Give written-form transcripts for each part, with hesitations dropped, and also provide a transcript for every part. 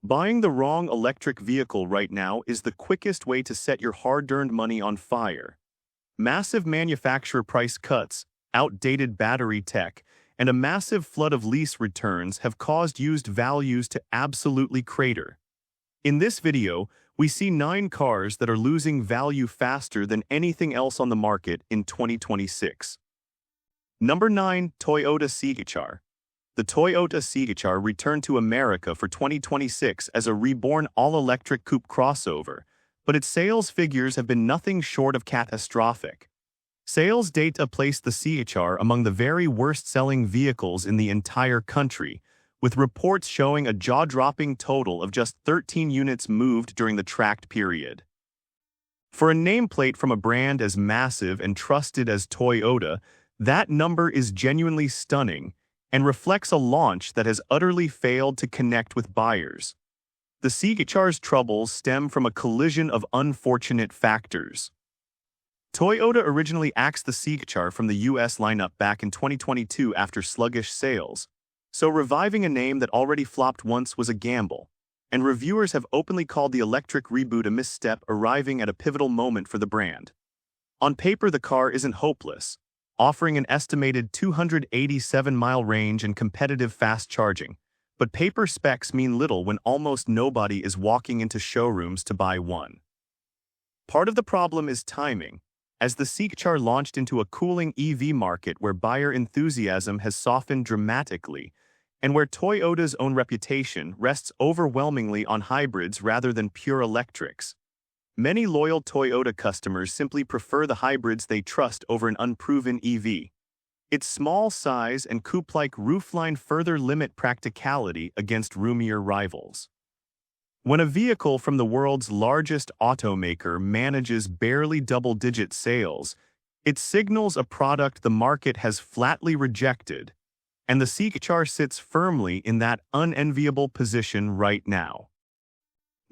Buying the wrong electric vehicle right now is the quickest way to set your hard-earned money on fire. Massive manufacturer price cuts, outdated battery tech, and a massive flood of lease returns have caused used values to absolutely crater. In this video, we see 9 cars that are losing value faster than anything else on the market in 2026. Number 9. Toyota Seagar. The Toyota Seagar returned to America for 2026 as a reborn all-electric coupe crossover, but its sales figures have been nothing short of catastrophic. Sales data placed the Seagar among the very worst-selling vehicles in the entire country, with reports showing a jaw-dropping total of just 13 units moved during the tracked period. For a nameplate from a brand as massive and trusted as Toyota, that number is genuinely stunning and reflects a launch that has utterly failed to connect with buyers. The Seagar's troubles stem from a collision of unfortunate factors. Toyota originally axed the Seagar from the US lineup back in 2022 after sluggish sales, so reviving a name that already flopped once was a gamble, and reviewers have openly called the electric reboot a misstep, arriving at a pivotal moment for the brand. On paper, the car isn't hopeless, offering an estimated 287-mile range and competitive fast charging, but paper specs mean little when almost nobody is walking into showrooms to buy one. Part of the problem is timing, as the Seagar launched into a cooling EV market where buyer enthusiasm has softened dramatically, and where Toyota's own reputation rests overwhelmingly on hybrids rather than pure electrics. Many loyal Toyota customers simply prefer the hybrids they trust over an unproven EV. Its small size and coupe-like roofline further limit practicality against roomier rivals. When a vehicle from the world's largest automaker manages barely double-digit sales, it signals a product the market has flatly rejected, and the Seagar sits firmly in that unenviable position right now.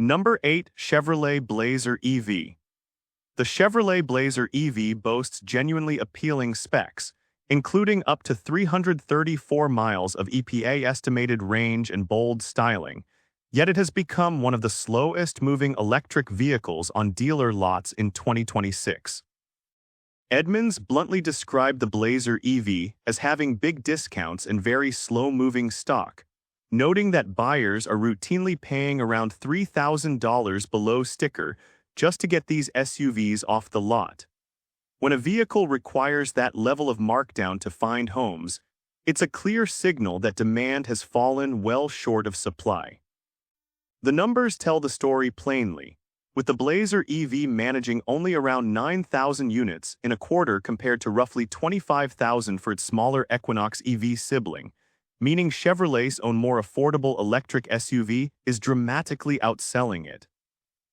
Number 8. Chevrolet Blazer EV. The Chevrolet Blazer EV boasts genuinely appealing specs, including up to 334 miles of EPA-estimated range and bold styling, yet it has become one of the slowest-moving electric vehicles on dealer lots in 2026. Edmunds bluntly described the Blazer EV as having big discounts and very slow-moving stock, noting that buyers are routinely paying around $3,000 below sticker just to get these SUVs off the lot. When a vehicle requires that level of markdown to find homes, it's a clear signal that demand has fallen well short of supply. The numbers tell the story plainly, with the Blazer EV managing only around 9,000 units in a quarter compared to roughly 25,000 for its smaller Equinox EV sibling, meaning Chevrolet's own more affordable electric SUV is dramatically outselling it.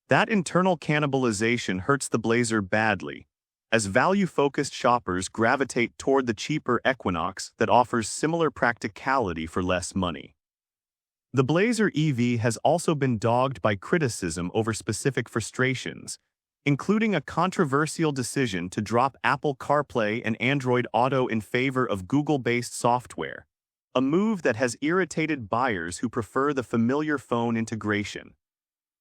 That internal cannibalization hurts the Blazer badly, as value-focused shoppers gravitate toward the cheaper Equinox that offers similar practicality for less money. The Blazer EV has also been dogged by criticism over specific frustrations, including a controversial decision to drop Apple CarPlay and Android Auto in favor of Google-based software, a move that has irritated buyers who prefer the familiar phone integration.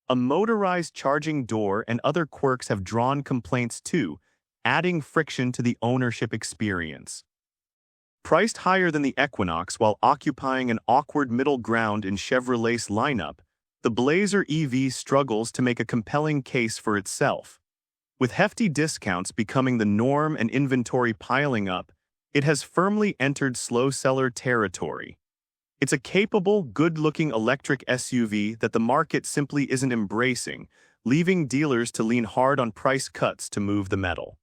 A motorized charging door and other quirks have drawn complaints too, adding friction to the ownership experience. Priced higher than the Equinox while occupying an awkward middle ground in Chevrolet's lineup, the Blazer EV struggles to make a compelling case for itself. With hefty discounts becoming the norm and inventory piling up, it has firmly entered slow seller territory. It's a capable, good-looking electric SUV that the market simply isn't embracing, leaving dealers to lean hard on price cuts to move the metal.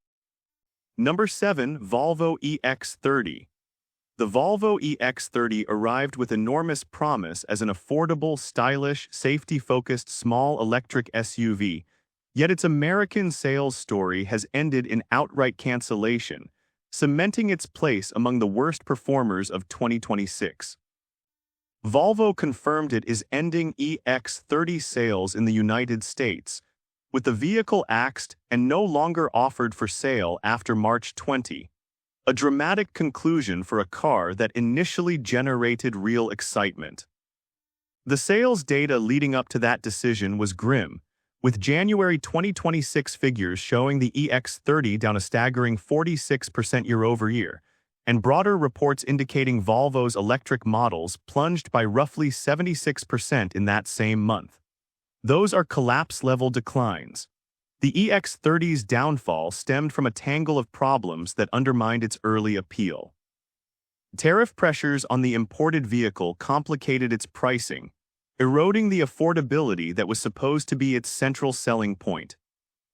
Number 7. Volvo EX30. The Volvo EX30 arrived with enormous promise as an affordable, stylish, safety-focused small electric SUV, yet its American sales story has ended in outright cancellation, cementing its place among the worst performers of 2026. Volvo confirmed it is ending EX30 sales in the United States, with the vehicle axed and no longer offered for sale after March 20. A dramatic conclusion for a car that initially generated real excitement. The sales data leading up to that decision was grim, with January 2026 figures showing the EX30 down a staggering 46% year-over-year, and broader reports indicating Volvo's electric models plunged by roughly 76% in that same month. Those are collapse-level declines. The EX30's downfall stemmed from a tangle of problems that undermined its early appeal. Tariff pressures on the imported vehicle complicated its pricing, eroding the affordability that was supposed to be its central selling point.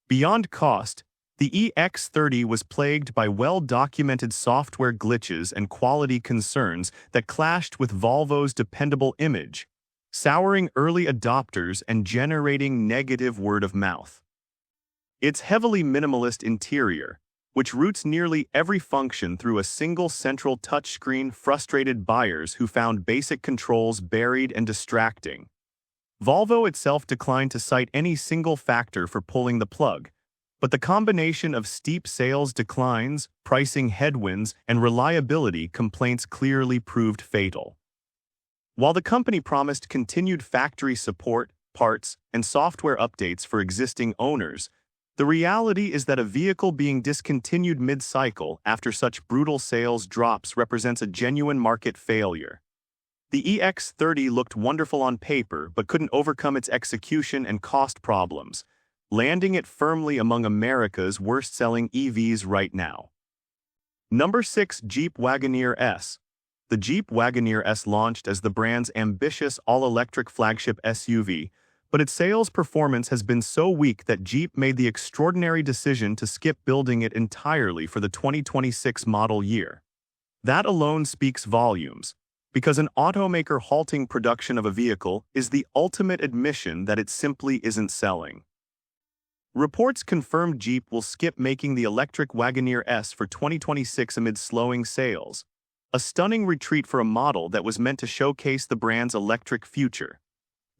Beyond cost, the EX30 was plagued by well-documented software glitches and quality concerns that clashed with Volvo's dependable image, souring early adopters and generating negative word of mouth. Its heavily minimalist interior, which routes nearly every function through a single central touchscreen, frustrated buyers who found basic controls buried and distracting. Volvo itself declined to cite any single factor for pulling the plug, but the combination of steep sales declines, pricing headwinds, and reliability complaints clearly proved fatal. While the company promised continued factory support, parts, and software updates for existing owners, the reality is that a vehicle being discontinued mid-cycle after such brutal sales drops represents a genuine market failure. The EX30 looked wonderful on paper but couldn't overcome its execution and cost problems, landing it firmly among America's worst-selling EVs right now. Number 6. Jeep Wagoneer S. The Jeep Wagoneer S launched as the brand's ambitious all-electric flagship SUV, but its sales performance has been so weak that Jeep made the extraordinary decision to skip building it entirely for the 2026 model year. That alone speaks volumes, because an automaker halting production of a vehicle is the ultimate admission that it simply isn't selling. Reports confirm Jeep will skip making the electric Wagoneer S for 2026 amid slowing sales, a stunning retreat for a model that was meant to showcase the brand's electric future.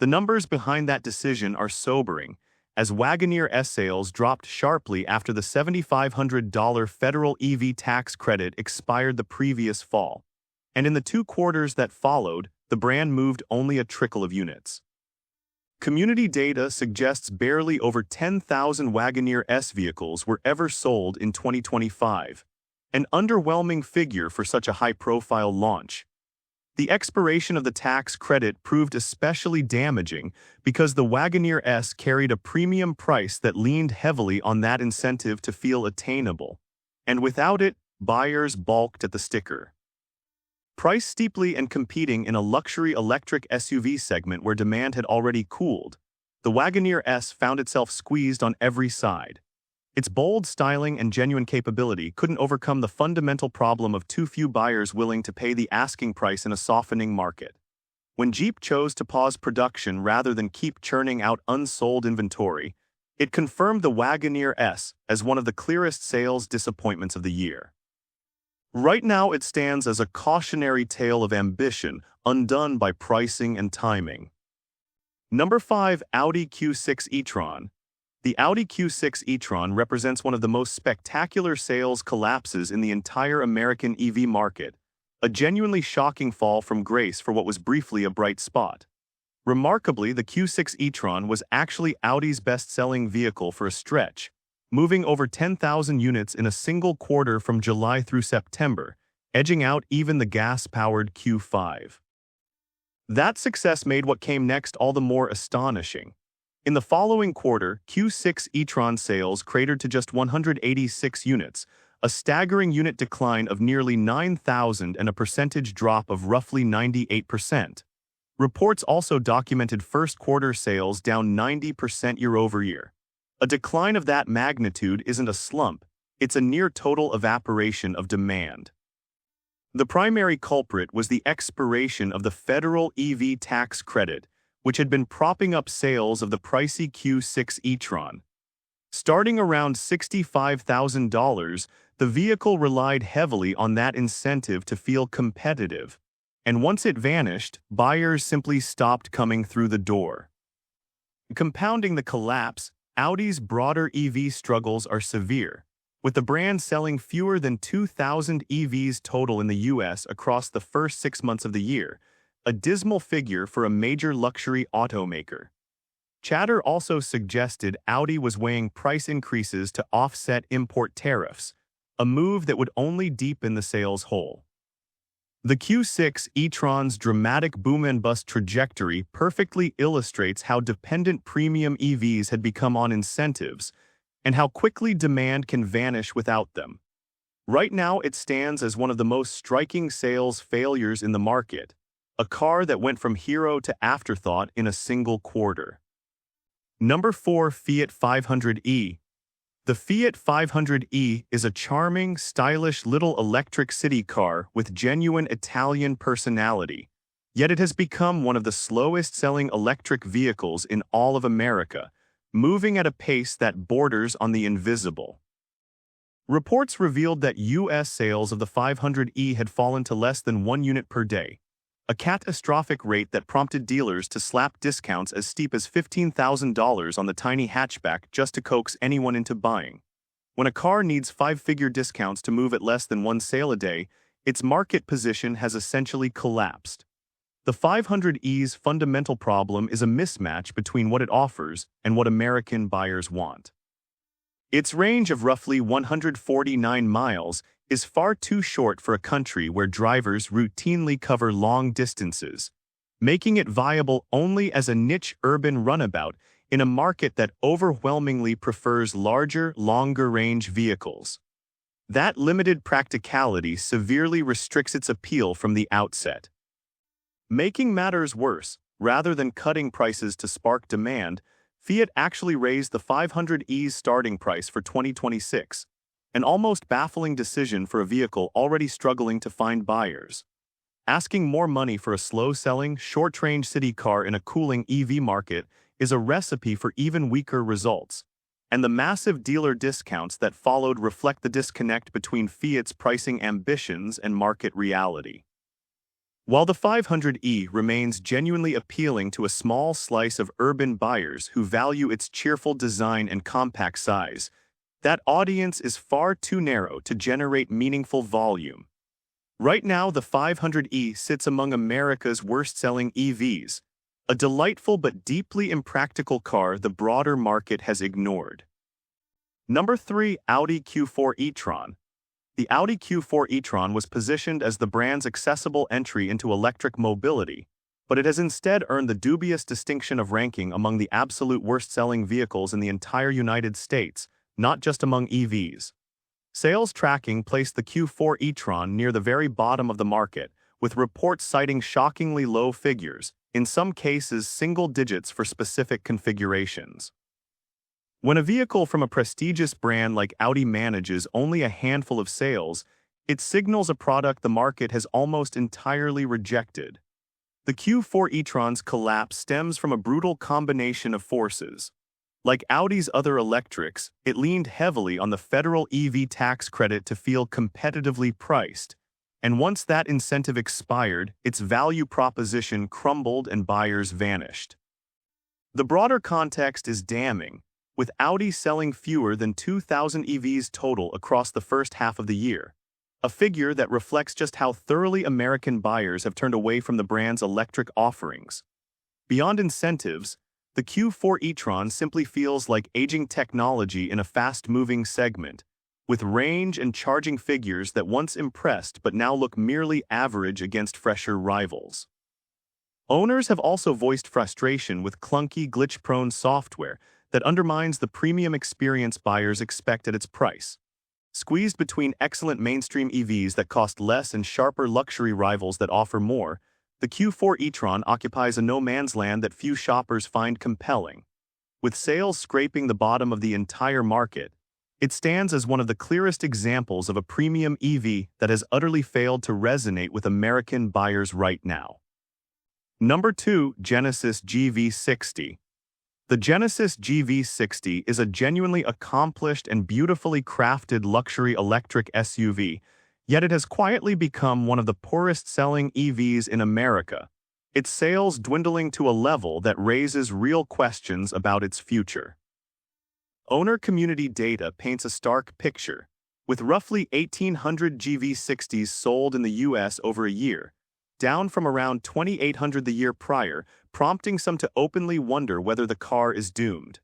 The numbers behind that decision are sobering, as Wagoneer S sales dropped sharply after the $7,500 federal EV tax credit expired the previous fall, and in the 2 quarters that followed, the brand moved only a trickle of units. Community data suggests barely over 10,000 Wagoneer S vehicles were ever sold in 2025, an underwhelming figure for such a high-profile launch. The expiration of the tax credit proved especially damaging because the Wagoneer S carried a premium price that leaned heavily on that incentive to feel attainable, and without it, buyers balked at the sticker. Priced steeply and competing in a luxury electric SUV segment where demand had already cooled, the Wagoneer S found itself squeezed on every side. Its bold styling and genuine capability couldn't overcome the fundamental problem of too few buyers willing to pay the asking price in a softening market. When Jeep chose to pause production rather than keep churning out unsold inventory, it confirmed the Wagoneer S as one of the clearest sales disappointments of the year. Right now it stands as a cautionary tale of ambition undone by pricing and timing. Number 5. Audi Q6 e-tron. The Audi Q6 e-tron represents one of the most spectacular sales collapses in the entire American EV market, a genuinely shocking fall from grace for what was briefly a bright spot. Remarkably, the Q6 e-tron was actually Audi's best-selling vehicle for a stretch, moving over 10,000 units in a single quarter from July through September, edging out even the gas-powered Q5. That success made what came next all the more astonishing. In the following quarter, Q6 e-tron sales cratered to just 186 units, a staggering unit decline of nearly 9,000 and a percentage drop of roughly 98%. Reports also documented first-quarter sales down 90% year-over-year. A decline of that magnitude isn't a slump, it's a near-total evaporation of demand. The primary culprit was the expiration of the federal EV tax credit, which had been propping up sales of the pricey Q6 e-tron. Starting around $65,000, the vehicle relied heavily on that incentive to feel competitive, and once it vanished, buyers simply stopped coming through the door. Compounding the collapse, Audi's broader EV struggles are severe, with the brand selling fewer than 2,000 EVs total in the US across the first 6 months of the year, a dismal figure for a major luxury automaker. Chatter also suggested Audi was weighing price increases to offset import tariffs, a move that would only deepen the sales hole. The Q6 e-tron's dramatic boom-and-bust trajectory perfectly illustrates how dependent premium EVs had become on incentives and how quickly demand can vanish without them. Right now, it stands as one of the most striking sales failures in the market, a car that went from hero to afterthought in a single quarter. Number 4. Fiat 500e. The Fiat 500e is a charming, stylish little electric city car with genuine Italian personality, yet it has become one of the slowest-selling electric vehicles in all of America, moving at a pace that borders on the invisible. Reports revealed that U.S. sales of the 500e had fallen to less than 1 unit per day, a catastrophic rate that prompted dealers to slap discounts as steep as $15,000 on the tiny hatchback just to coax anyone into buying. When a car needs 5-figure discounts to move at less than 1 sale a day, its market position has essentially collapsed. The 500e's fundamental problem is a mismatch between what it offers and what American buyers want. Its range of roughly 149 miles is far too short for a country where drivers routinely cover long distances, making it viable only as a niche urban runabout in a market that overwhelmingly prefers larger, longer-range vehicles. That limited practicality severely restricts its appeal from the outset. Making matters worse, rather than cutting prices to spark demand, Fiat actually raised the 500e's starting price for 2026, an almost baffling decision for a vehicle already struggling to find buyers. Asking more money for a slow-selling, short-range city car in a cooling EV market is a recipe for even weaker results, and the massive dealer discounts that followed reflect the disconnect between Fiat's pricing ambitions and market reality. While the 500e remains genuinely appealing to a small slice of urban buyers who value its cheerful design and compact size, that audience is far too narrow to generate meaningful volume. Right now, the 500e sits among America's worst-selling EVs, a delightful but deeply impractical car the broader market has ignored. Number 3. Audi Q4 e-tron. The Audi Q4 e-tron was positioned as the brand's accessible entry into electric mobility, but it has instead earned the dubious distinction of ranking among the absolute worst-selling vehicles in the entire United States, not just among EVs. Sales tracking placed the Q4 e-tron near the very bottom of the market, with reports citing shockingly low figures, in some cases single digits for specific configurations. When a vehicle from a prestigious brand like Audi manages only a handful of sales, it signals a product the market has almost entirely rejected. The Q4 e-tron's collapse stems from a brutal combination of forces. Like Audi's other electrics, it leaned heavily on the federal EV tax credit to feel competitively priced, and once that incentive expired, its value proposition crumbled and buyers vanished. The broader context is damning, with Audi selling fewer than 2,000 EVs total across the first half of the year, a figure that reflects just how thoroughly American buyers have turned away from the brand's electric offerings. Beyond incentives, the Q4 e-tron simply feels like aging technology in a fast-moving segment, with range and charging figures that once impressed but now look merely average against fresher rivals. Owners have also voiced frustration with clunky, glitch-prone software that undermines the premium experience buyers expect at its price. Squeezed between excellent mainstream EVs that cost less and sharper luxury rivals that offer more, the Q4 e-tron occupies a no-man's land that few shoppers find compelling. With sales scraping the bottom of the entire market, it stands as one of the clearest examples of a premium EV that has utterly failed to resonate with American buyers right now. Number 2. Genesis GV60. The Genesis GV60 is a genuinely accomplished and beautifully crafted luxury electric SUV, yet it has quietly become one of the poorest-selling EVs in America, its sales dwindling to a level that raises real questions about its future. Owner community data paints a stark picture, with roughly 1,800 GV60s sold in the U.S. over a year. down from around 2,800 the year prior, prompting some to openly wonder whether the car is doomed.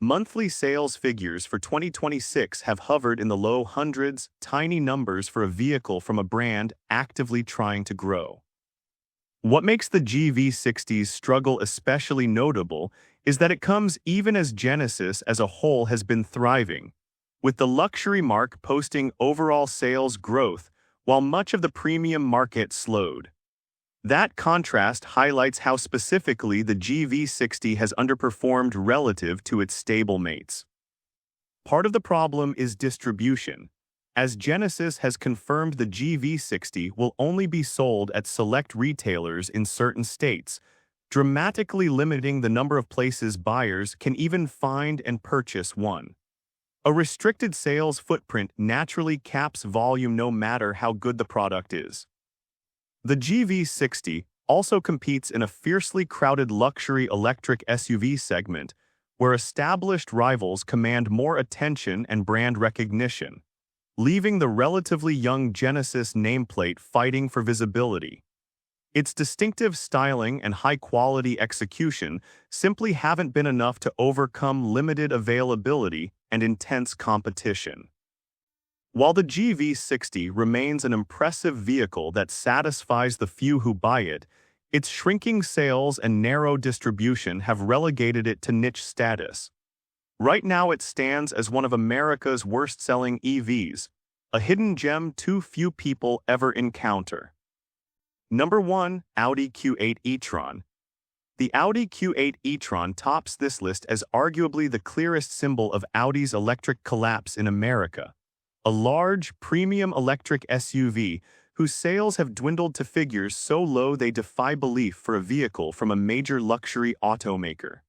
Monthly sales figures for 2026 have hovered in the low hundreds, tiny numbers for a vehicle from a brand actively trying to grow. What makes the GV60's struggle especially notable is that it comes even as Genesis as a whole has been thriving, with the luxury marque posting overall sales growth while much of the premium market slowed. That contrast highlights how specifically the GV60 has underperformed relative to its stablemates. Part of the problem is distribution, as Genesis has confirmed the GV60 will only be sold at select retailers in certain states, dramatically limiting the number of places buyers can even find and purchase one. A restricted sales footprint naturally caps volume no matter how good the product is. The GV60 also competes in a fiercely crowded luxury electric SUV segment, where established rivals command more attention and brand recognition, leaving the relatively young Genesis nameplate fighting for visibility. Its distinctive styling and high-quality execution simply haven't been enough to overcome limited availability and intense competition. While the GV60 remains an impressive vehicle that satisfies the few who buy it, its shrinking sales and narrow distribution have relegated it to niche status. Right now it stands as one of America's worst-selling EVs, a hidden gem too few people ever encounter. Number 1. Audi Q8 e-tron. The Audi Q8 e-tron tops this list as arguably the clearest symbol of Audi's electric collapse in America. A large, premium electric SUV whose sales have dwindled to figures so low they defy belief for a vehicle from a major luxury automaker.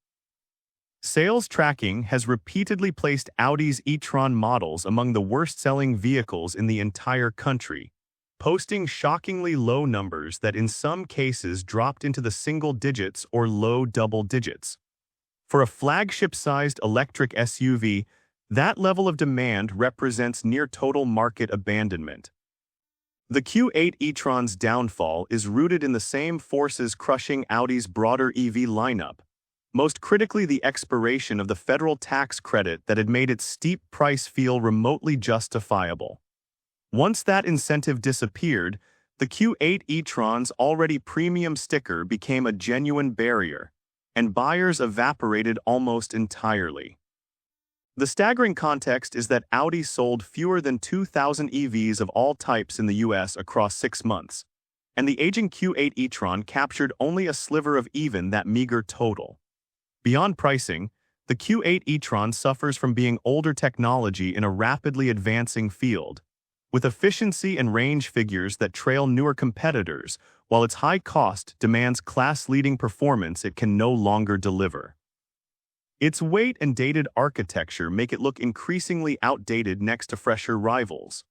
Sales tracking has repeatedly placed Audi's e-tron models among the worst-selling vehicles in the entire country, posting shockingly low numbers that in some cases dropped into the single digits or low double digits. For a flagship-sized electric SUV, that level of demand represents near total market abandonment. The Q8 e-tron's downfall is rooted in the same forces crushing Audi's broader EV lineup, most critically the expiration of the federal tax credit that had made its steep price feel remotely justifiable. Once that incentive disappeared, the Q8 e-tron's already premium sticker became a genuine barrier, and buyers evaporated almost entirely. The staggering context is that Audi sold fewer than 2,000 EVs of all types in the US across 6 months, and the aging Q8 e-tron captured only a sliver of even that meager total. Beyond pricing, the Q8 e-tron suffers from being older technology in a rapidly advancing field, with efficiency and range figures that trail newer competitors, while its high cost demands class-leading performance it can no longer deliver. Its weight and dated architecture make it look increasingly outdated next to fresher rivals.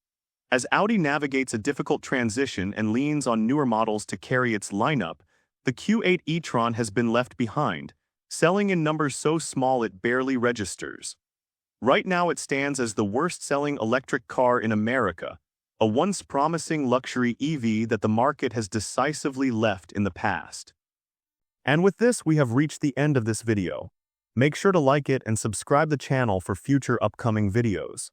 As Audi navigates a difficult transition and leans on newer models to carry its lineup, the Q8 e-tron has been left behind, selling in numbers so small it barely registers. Right now it stands as the worst-selling electric car in America, a once promising luxury EV that the market has decisively left in the past. And with this, we have reached the end of this video. Make sure to like it and subscribe the channel for future upcoming videos.